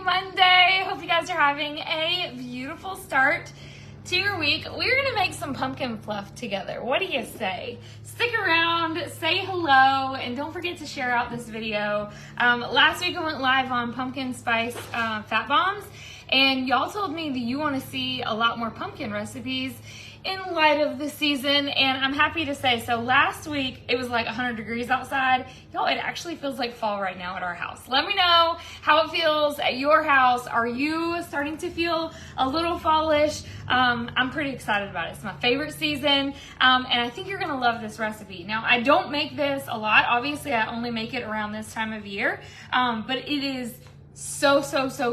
Monday. Hope you guys are having a beautiful start to your week. We're gonna make some pumpkin fluff together. What do you say? Stick around, say hello, and don't forget to share out this video. Last week I went live on pumpkin spice fat bombs, and y'all told me that you want to see a lot more pumpkin recipes in light of the season, and I'm happy to say, so last week it was like 100 degrees outside. Y'all, it actually feels like fall right now at our house. Let me know how it feels at your house. Are you starting to feel a little fallish? I'm pretty excited about it. It's my favorite season, and I think you're gonna love this recipe. Now, I don't make this a lot. Obviously, I only make it around this time of year, but it is so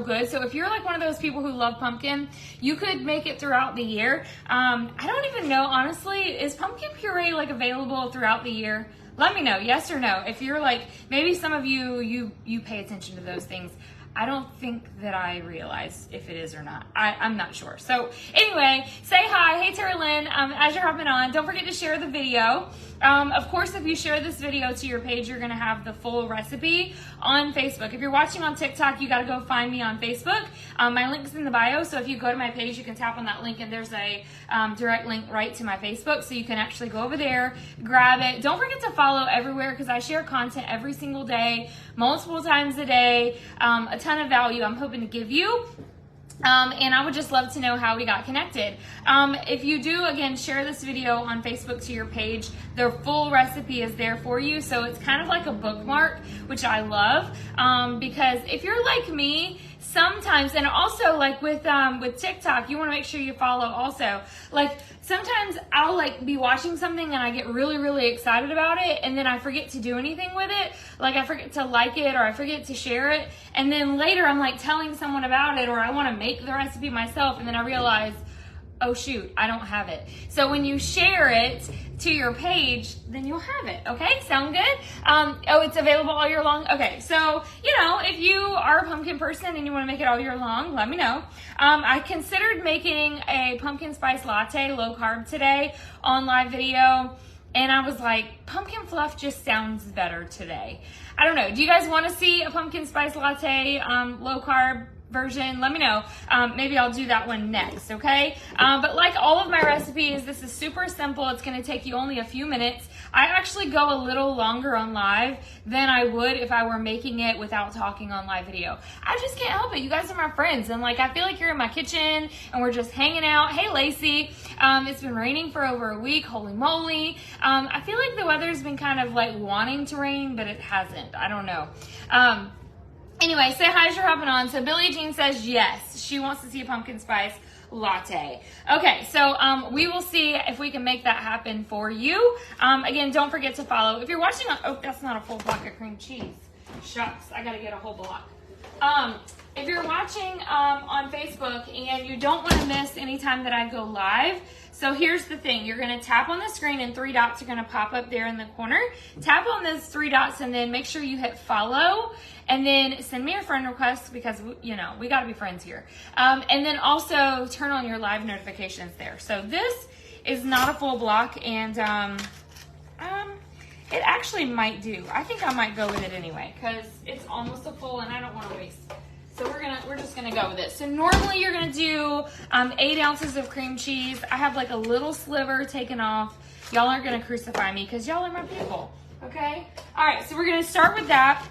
good. So if you're like one of those people who love pumpkin, you could make it throughout the year. I don't even know, honestly, is pumpkin puree like available throughout the year? Let me know, yes or no. If you're like, maybe some of you pay attention to those things. I don't think that I realize if it is or not. I'm not sure. So anyway, say hi. Hey, Tara Lynn, as you're hopping on, don't forget to share the video. Of course, if you share this video to your page, you're going to have the full recipe on Facebook. If you're watching on TikTok, you got to go find me on Facebook. My link's in the bio, so if you go to my page, you can tap on that link, and there's a direct link right to my Facebook, so you can actually go over there, grab it. Don't forget to follow everywhere, because I share content every single day, multiple times a day, a ton of value I'm hoping to give you. And I would just love to know how we got connected. If you do, again, share this video on Facebook to your page, the full recipe is there for you. So it's kind of like a bookmark, which I love, because if you're like me, sometimes, and also like with TikTok, you want to make sure you follow also. Like sometimes I'll like be watching something and I get really excited about it, and then I forget to do anything with it. Like I forget to like it, or I forget to share it, and then later I'm like telling someone about it, or I want to make the recipe myself, and then I realize, oh shoot, I don't have it. So when you share it to your page, then you'll have it. Okay, sound good? Oh, it's available all year long? Okay, so, you know, if you are a pumpkin person and you want to make it all year long, let me know. I considered making a pumpkin spice latte, low carb, today on live video, and I was like, pumpkin fluff just sounds better today. I don't know. Do you guys want to see a pumpkin spice latte, low carb version? Let me know. Maybe I'll do that one next, okay? But like all of my recipes, this is super simple. It's going to take you only a few minutes. I actually go a little longer on live than I would if I were making it without talking on live video. I just can't help it. You guys are my friends, and like I feel like you're in my kitchen and we're just hanging out. Hey, Lacey. It's been raining for over a week. Holy moly. I feel like the weather's been kind of like wanting to rain, but it hasn't. I don't know. Anyway, say hi as you're hopping on. So Billie Jean says yes, she wants to see a pumpkin spice latte. Okay, so we will see if we can make that happen for you. Again, don't forget to follow. If you're watching on, oh, that's not a full block of cream cheese. Shucks, I gotta get a whole block. If you're watching on Facebook and you don't want to miss any time that I go live, so here's the thing. You're going to tap on the screen and 3 dots are going to pop up there in the corner. Tap on those 3 dots and then make sure you hit follow, and then send me a friend request, because, you know, we got to be friends here. And then also turn on your live notifications there. So this is not a full block, and it actually might do. I think I might go with it anyway, because it's almost a full and I don't want to waste. So we're just gonna go with it. So normally you're gonna do 8 ounces of cream cheese. I have like a little sliver taken off. Y'all aren't gonna crucify me because y'all are my people, okay? All right, so we're gonna start with that.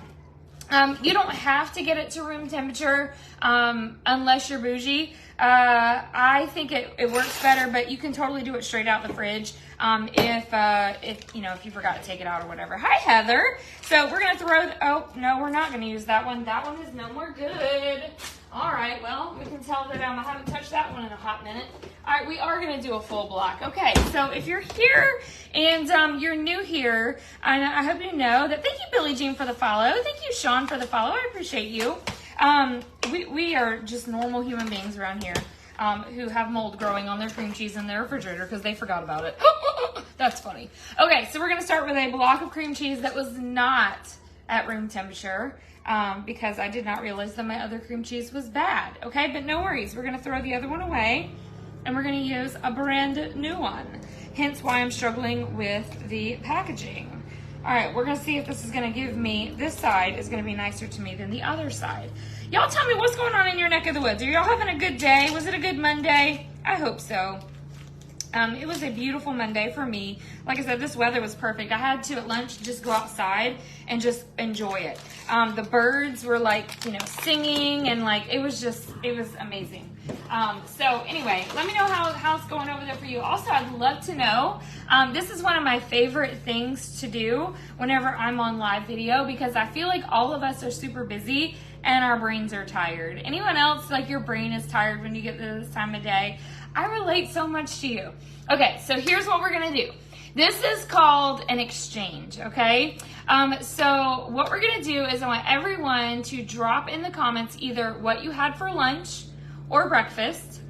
You don't have to get it to room temperature unless you're bougie. I think it works better, but you can totally do it straight out the fridge if you know, if you forgot to take it out or whatever. Hi, Heather. So we're gonna throw. Oh no, we're not gonna use that one. That one is no more good. All right. Well, we can tell that I haven't touched that one in a hot minute. All right, we are gonna do a full block. Okay. So if you're here and you're new here, I hope you know that. Thank you, Billie Jean, for the follow. Thank you, Sean, for the follow. I appreciate you. We are just normal human beings around here who have mold growing on their cream cheese in their refrigerator because they forgot about it. That's funny. Okay, so we're going to start with a block of cream cheese that was not at room temperature because I did not realize that my other cream cheese was bad. Okay, but no worries. We're going to throw the other one away, and we're going to use a brand new one. Hence why I'm struggling with the packaging. All right, we're gonna see if this is gonna give me, this side is gonna be nicer to me than the other side. Y'all tell me what's going on in your neck of the woods. Are y'all having a good day? Was it a good Monday? I hope so. It was a beautiful Monday for me. Like I said, this weather was perfect. I had to at lunch just go outside and just enjoy it. The birds were like, you know, singing, and like, it was amazing. So anyway, let me know how it's going over there for you. Also, I'd love to know, this is one of my favorite things to do whenever I'm on live video, because I feel like all of us are super busy and our brains are tired. Anyone else, like your brain is tired when you get to this time of day? I relate so much to you. Okay, so here's what we're gonna do. This is called an exchange, okay? So what we're gonna do is I want everyone to drop in the comments either what you had for lunch or breakfast,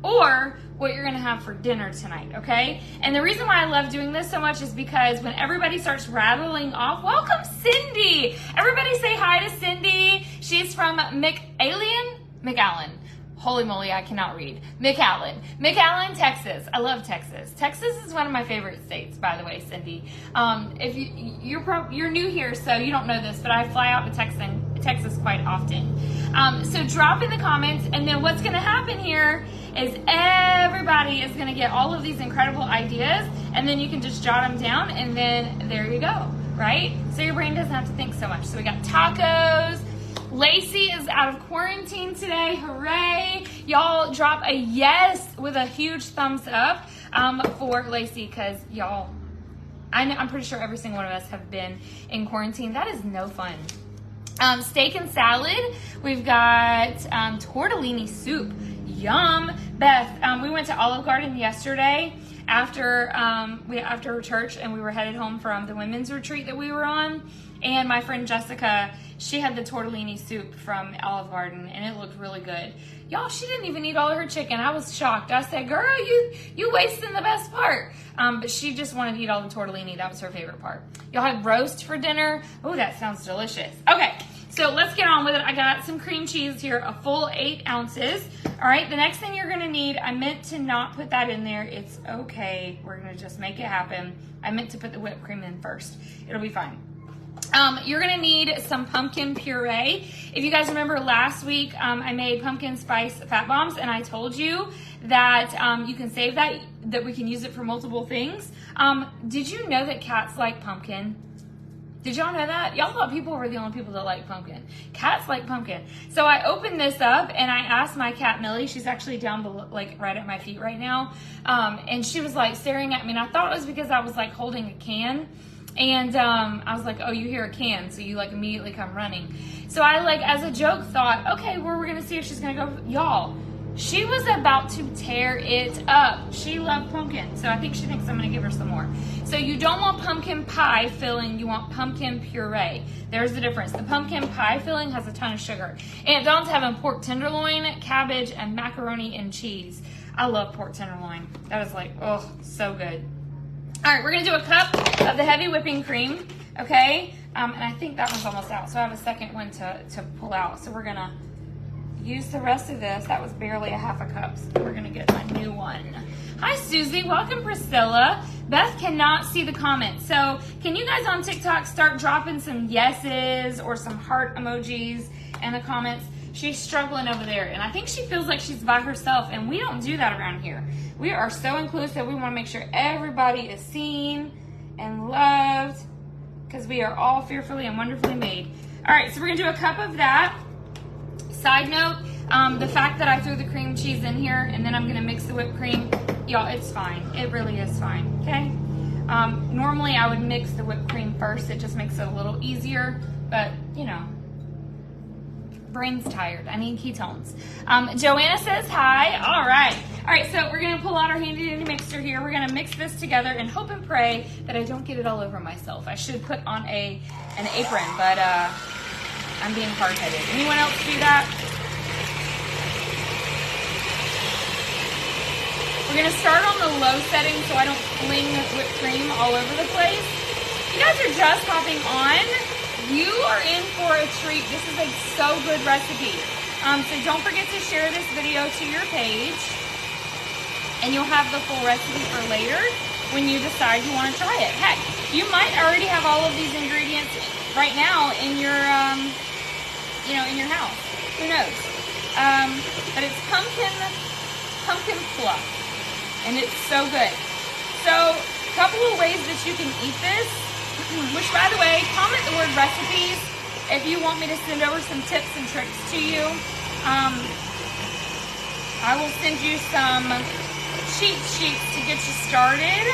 or what you're gonna have for dinner tonight, okay? And the reason why I love doing this so much is because when everybody starts rattling off, welcome Cindy! Everybody say hi to Cindy. She's from McAllen. Holy moly, I cannot read. McAllen, Texas. I love Texas. Texas is one of my favorite states, by the way, Cindy. If you're new here, so you don't know this, but I fly out to Texas quite often. So drop in the comments, and then what's gonna happen here is everybody is gonna get all of these incredible ideas, and then you can just jot them down, and then there you go, right? So your brain doesn't have to think so much. So we got tacos. Lacey is out of quarantine today. Hooray. Y'all drop a yes with a huge thumbs up for Lacey, because y'all, I'm pretty sure every single one of us have been in quarantine. That is no fun. Steak and salad. We've got tortellini soup. Yum. Beth, we went to Olive Garden yesterday after church, and we were headed home from the women's retreat that we were on. And my friend Jessica, she had the tortellini soup from Olive Garden, and it looked really good. Y'all, she didn't even eat all of her chicken. I was shocked. I said, girl, you wasting the best part. But she just wanted to eat all the tortellini. That was her favorite part. Y'all had roast for dinner. Oh, that sounds delicious. Okay, so let's get on with it. I got some cream cheese here, a full 8 ounces. All right, the next thing you're gonna need, I meant to not put that in there. It's okay. We're gonna just make it happen. I meant to put the whipped cream in first. It'll be fine. You're gonna need some pumpkin puree. If you guys remember last week, I made pumpkin spice fat bombs, and I told you that you can save that we can use it for multiple things. Did you know that cats like pumpkin? Did y'all know that? Y'all thought people were the only people that like pumpkin. Cats like pumpkin. So I opened this up, and I asked my cat Millie, she's actually down below, like right at my feet right now, and she was like staring at me, and I thought it was because I was like holding a can. And I was like, oh, you hear a can, so you like immediately come running. So I like, as a joke, thought, okay, well, we're gonna see if she's gonna go. Y'all, she was about to tear it up. She loved pumpkin, so I think she thinks I'm gonna give her some more. So you don't want pumpkin pie filling, you want pumpkin puree. There's the difference. The pumpkin pie filling has a ton of sugar. And it does have pork tenderloin, cabbage, and macaroni and cheese. I love pork tenderloin. That is like, oh, so good. All right, we're gonna do a cup of the heavy whipping cream, okay? And I think that one's almost out, so I have a second one to pull out. So we're gonna use the rest of this. That was barely a half a cup, so we're gonna get a new one. Hi, Susie, welcome, Priscilla. Beth cannot see the comments, so can you guys on TikTok start dropping some yeses or some heart emojis in the comments? She's struggling over there, and I think she feels like she's by herself, and we don't do that around here. We are so inclusive. We want to make sure everybody is seen and loved, because we are all fearfully and wonderfully made. All right, so we're gonna do a cup of that. Side note, the fact that I threw the cream cheese in here and then I'm gonna mix the whipped cream, y'all, it's fine. It really is fine, okay? Normally I would mix the whipped cream first. It just makes it a little easier, but you know, brain's tired. I need ketones. Joanna says hi. All right, so we're gonna pull out our handy dandy mixer here. We're gonna mix this together and hope and pray that I don't get it all over myself. I should put on an apron, but I'm being hard-headed. Anyone else do that? We're gonna start on the low setting so I don't fling whipped cream all over the place. If you guys are just hopping on, you are in for a treat. This is a so good recipe. So don't forget to share this video to your page, and you'll have the full recipe for later when you decide you want to try it. Heck, You might already have all of these ingredients right now in your, in your house. Who knows? But it's pumpkin fluff, and it's so good. So, a couple of ways that you can eat this, which by the way, comment the word recipes if you want me to send over some tips and tricks to you. I will send you some cheat sheets to get you started.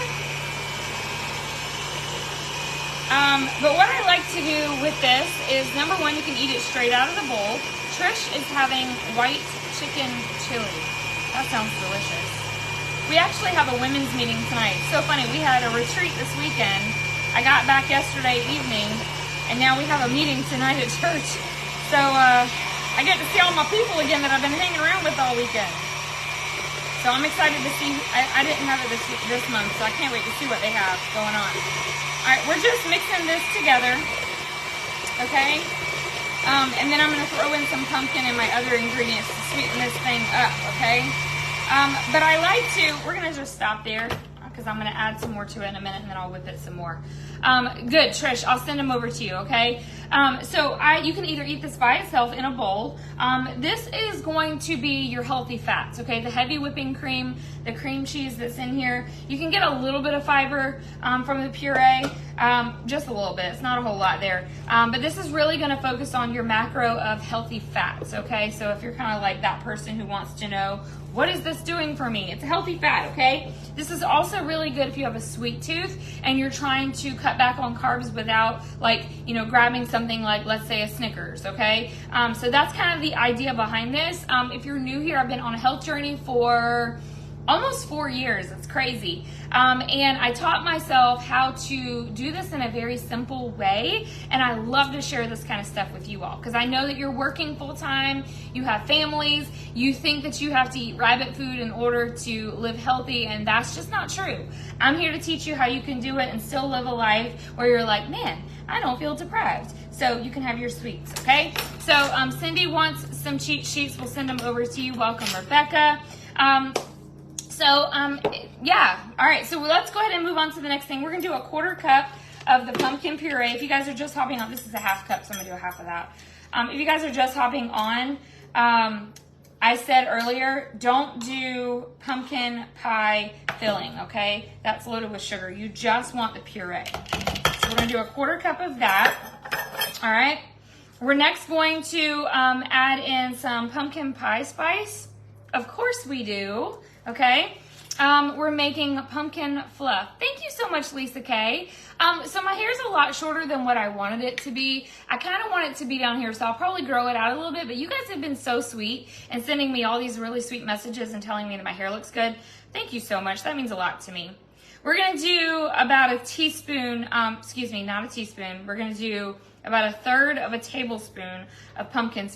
But what I like to do with this is, number one, you can eat it straight out of the bowl. Trish is having white chicken chili. That sounds delicious. We actually have a women's meeting tonight. So funny, we had a retreat this weekend. I got back yesterday evening, and now we have a meeting tonight at church. So I get to see all my people again that I've been hanging around with all weekend. So I'm excited to see. I didn't have it this month, so I can't wait to see what they have going on. All right, we're just mixing this together, okay? And then I'm going to throw in some pumpkin and my other ingredients to sweeten this thing up, okay? But I like to, we're going to just stop there because I'm going to add some more to it in a minute, and then I'll whip it some more. Good, Trish, I'll send them over to you, okay? So you can either eat this by itself in a bowl. This is going to be your healthy fats, okay? The heavy whipping cream, the cream cheese that's in here. You can get a little bit of fiber from the puree, just a little bit. It's not a whole lot there. But this is really going to focus on your macro of healthy fats, okay? So if you're kind of like that person who wants to know, what is this doing for me? It's a healthy fat, okay? This is also really good if you have a sweet tooth and you're trying to cut back on carbs without, like, grabbing something like, let's say, a Snickers, okay? So that's kind of the idea behind this. If you're new here, I've been on a health journey for almost 4 years. It's crazy. And I taught myself how to do this in a very simple way. And I love to share this kind of stuff with you all because I know that you're working full time, you have families, you think that you have to eat rabbit food in order to live healthy, and that's just not true. I'm here to teach you how you can do it and still live a life where you're like, man, I don't feel deprived. So you can have your sweets, okay? So Cindy wants some cheat sheets. We'll send them over to you. Welcome, Rebecca. Yeah, all right, so let's go ahead and move on to the next thing. We're gonna do a 1/4 cup of the pumpkin puree. If you guys are just hopping on, this is a 1/2 cup, so I'm gonna do a 1/2 of that. If you guys are just hopping on, I said earlier, don't do pumpkin pie filling, okay? That's loaded with sugar. You just want the puree. So we're gonna do a 1/4 cup of that, all right? We're next going to add in some pumpkin pie spice. Of course we do, okay? We're making pumpkin fluff. Thank you so much, Lisa K. So my hair's a lot shorter than what I wanted it to be. I kind of want it to be down here, so I'll probably grow it out a little bit, but you guys have been so sweet and sending me all these really sweet messages and telling me that my hair looks good. Thank you so much. That means a lot to me. We're going to do about a teaspoon, not a teaspoon. We're going to do about 1/3 of a tablespoon of pumpkin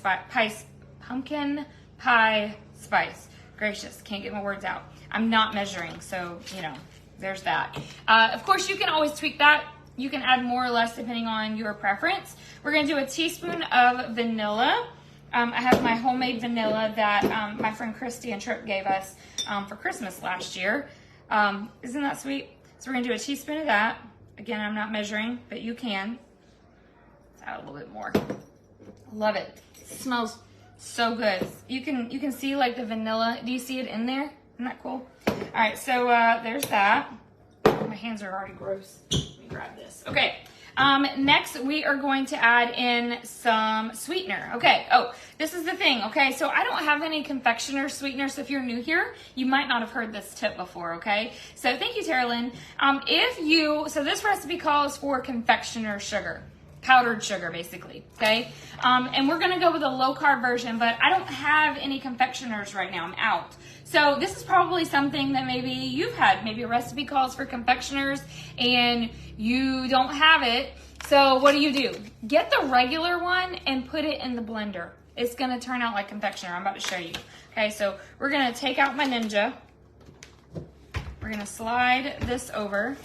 pie spice. Gracious, can't get my words out. I'm not measuring, so, there's that. Of course, you can always tweak that. You can add more or less depending on your preference. We're going to do a teaspoon of vanilla. I have my homemade vanilla that my friend Christy and Tripp gave us for Christmas last year. Isn't that sweet? So we're going to do a teaspoon of that. Again, I'm not measuring, but you can. Let's add a little bit more. Love it. It smells so good. You can see like the vanilla. Do you see it in there? Isn't that cool? All right, so there's that. My hands are already gross. Let me grab this. Okay. Next, we are going to add in some sweetener. Okay. Oh, this is the thing. Okay, so I don't have any confectioner sweetener. So if you're new here, you might not have heard this tip before. Okay. So thank you, Tara Lynn. So this recipe calls for confectioner sugar. Powdered sugar, basically, okay? And we're gonna go with a low-carb version, but I don't have any confectioners right now. I'm out. So this is probably something that maybe you've had. Maybe a recipe calls for confectioners and you don't have it. So what do? Get the regular one and put it in the blender. It's gonna turn out like confectioner. I'm about to show you. Okay, so we're gonna take out my Ninja. We're gonna slide this over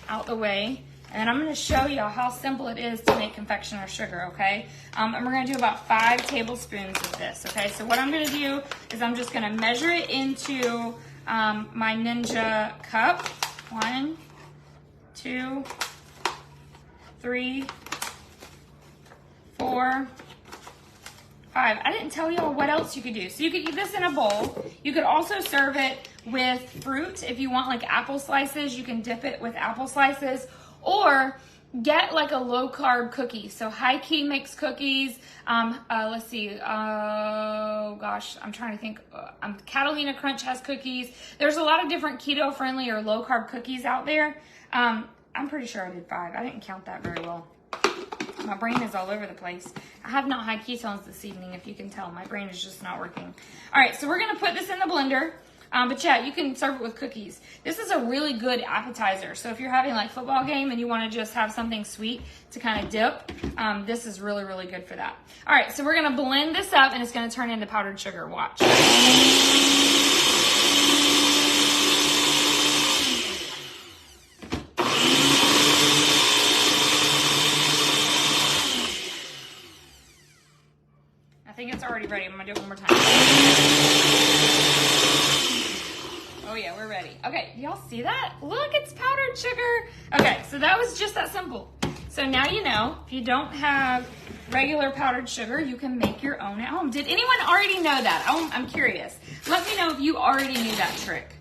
out the way. And I'm going to show you how simple it is to make confectioner sugar, okay? And we're going to do about 5 tablespoons of this, okay? So what I'm going to do is I'm just going to measure it into my Ninja cup. 1, 2, 3, 4, 5. I didn't tell y'all what else you could do. So you could eat this in a bowl. You could also serve it with fruit. If you want like apple slices, you can dip it with apple slices, or get like a low carb cookie. So High Key makes cookies. Let's see. Oh gosh, I'm trying to think. Catalina Crunch has cookies. There's a lot of different keto friendly or low carb cookies out there. I'm pretty sure I did 5. I didn't count that very well. My brain is all over the place. I have not had ketones this evening, if you can tell. My brain is just not working. All right, so we're going to put this in the blender. But yeah, you can serve it with cookies. This is a really good appetizer. So if you're having like football game and you want to just have something sweet to kind of dip, this is really, really good for that. All right, so we're going to blend this up and it's going to turn into powdered sugar. Watch. I think it's already ready. I'm going to do it one more time. Oh yeah, we're ready. Okay, y'all see that? Look, it's powdered sugar. Okay, so that was just that simple. So now you know, if you don't have regular powdered sugar, you can make your own at home. Did anyone already know that? I'm curious. Let me know if you already knew that trick.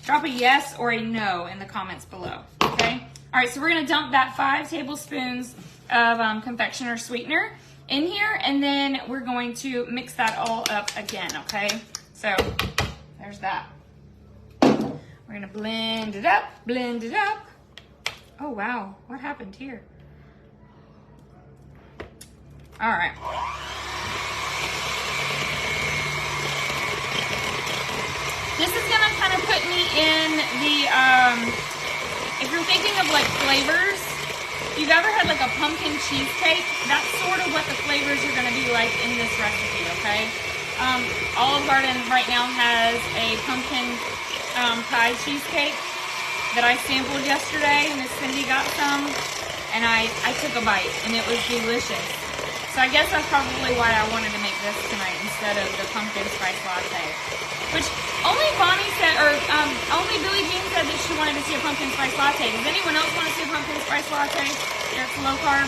Drop a yes or a no in the comments below, okay? All right, so we're gonna dump that 5 tablespoons of confectioner sweetener in here, and then we're going to mix that all up again, okay? So there's that. We're gonna blend it up, blend it up. Oh wow, what happened here? All right. This is gonna kind of put me in the, if you're thinking of like flavors, if you've ever had like a pumpkin cheesecake, that's sort of what the flavors are gonna be like in this recipe, okay? Olive Garden right now has a pumpkin pie cheesecake that I sampled yesterday. Miss Cindy got some, and I took a bite, and it was delicious. So I guess that's probably why I wanted to make this tonight instead of the pumpkin spice latte. Which only Bonnie said, or only Billie Jean said that she wanted to see a pumpkin spice latte. Does anyone else want to see a pumpkin spice latte that's low carb?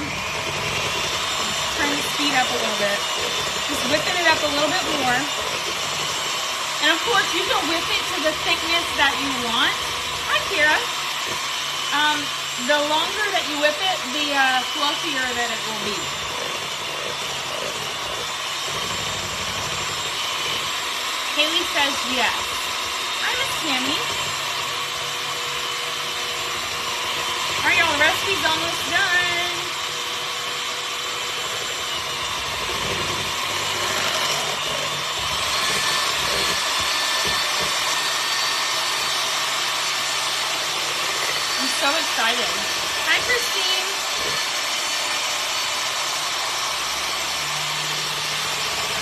Trying to speed up a little bit. Just whipping it up a little bit more. And of course, you can whip it to the thickness that you want. Hi, Kira. The longer that you whip it, the fluffier that it will be. Haley says yes. Hi, Miss Tammy. All right, y'all, the recipe's almost done. I'm so excited. Hi, Christine.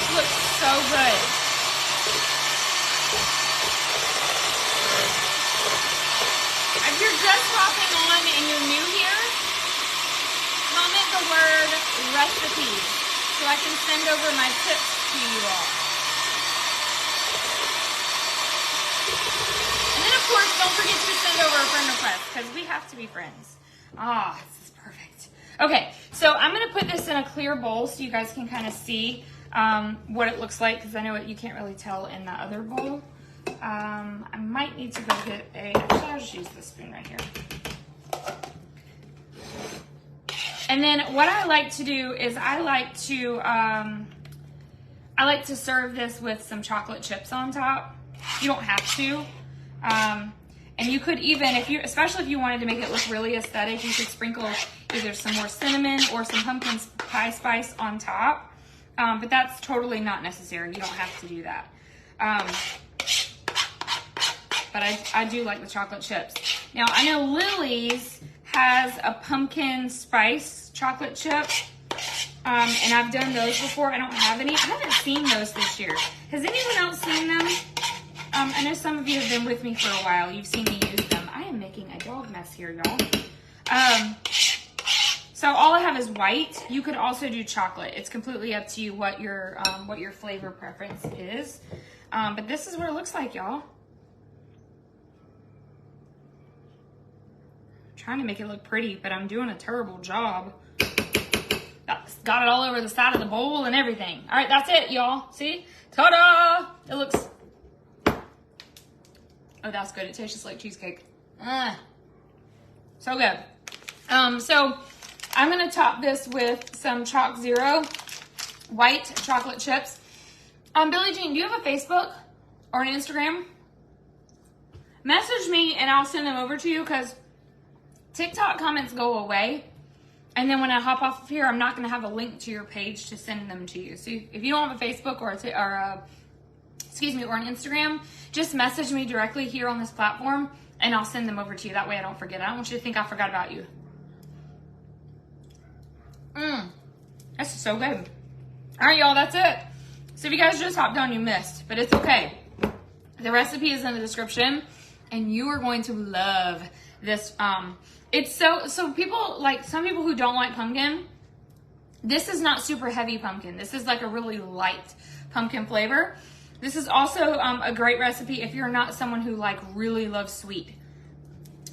This looks so good. If you're just hopping on and you're new here, comment the word recipe so I can send over my tips to you all. And then of course, don't forget to send over a friend request because we have to be friends. Ah, this is perfect. Okay, so I'm gonna put this in a clear bowl so you guys can kind of see what it looks like, because I know you can't really tell in the other bowl. I might need to go get actually I'll just use this spoon right here. And then what I like to do is I like to serve this with some chocolate chips on top. You don't have to. And you could even, especially if you wanted to make it look really aesthetic, you could sprinkle either some more cinnamon or some pumpkin pie spice on top. But that's totally not necessary. You don't have to do that. But I do like the chocolate chips. Now, I know Lily's has a pumpkin spice chocolate chip, and I've done those before. I don't have any. I haven't seen those this year. Has anyone else seen them? I know some of you have been with me for a while. You've seen me use them. I am making a dog mess here, y'all. So all I have is white. You could also do chocolate. It's completely up to you what your flavor preference is. But this is what it looks like, y'all. Trying to make it look pretty, but I'm doing a terrible job. Got it all over the side of the bowl and everything. All right, that's it, y'all. See? Ta-da! It looks... Oh, that's good. It tastes just like cheesecake. So good. So I'm going to top this with some Chalk Zero white chocolate chips. Billie Jean, do you have a Facebook or an Instagram? Message me and I'll send them over to you because TikTok comments go away. And then when I hop off of here, I'm not going to have a link to your page to send them to you. So if you don't have a Facebook or an Instagram, just message me directly here on this platform and I'll send them over to you. That way I don't forget. I don't want you to think I forgot about you. That's so good. All right, y'all, that's it. So if you guys just hopped on, you missed, but it's okay. The recipe is in the description and you are going to love this. It's so people, like some people who don't like pumpkin, this is not super heavy pumpkin. This is like a really light pumpkin flavor. This is also a great recipe if you're not someone who like really loves sweet.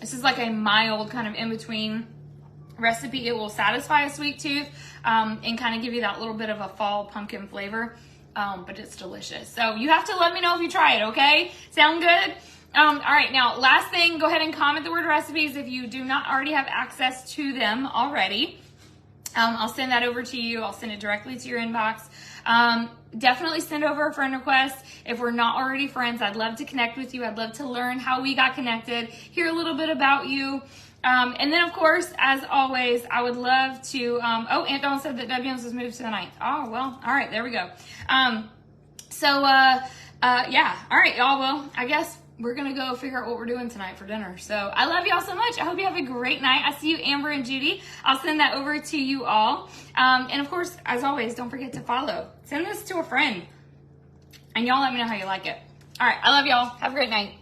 This is like a mild kind of in-between recipe. It will satisfy a sweet tooth and kind of give you that little bit of a fall pumpkin flavor, but it's delicious. So you have to let me know if you try it, okay? Sound good? All right, now last thing, go ahead and comment the word recipes if you do not already have access to them already. I'll send that over to you. I'll send it directly to your inbox. Definitely send over a friend request. If we're not already friends, I'd love to connect with you. I'd love to learn how we got connected, hear a little bit about you. And then, of course, as always, I would love to, oh, Aunt Dawn said that WM's was moved to the 9th. Oh, well, all right, there we go. Yeah, all right, y'all, well, I guess we're going to go figure out what we're doing tonight for dinner. So I love y'all so much. I hope you have a great night. I see you, Amber and Judy. I'll send that over to you all. And of course, as always, don't forget to follow. Send this to a friend. And y'all let me know how you like it. All right, I love y'all. Have a great night.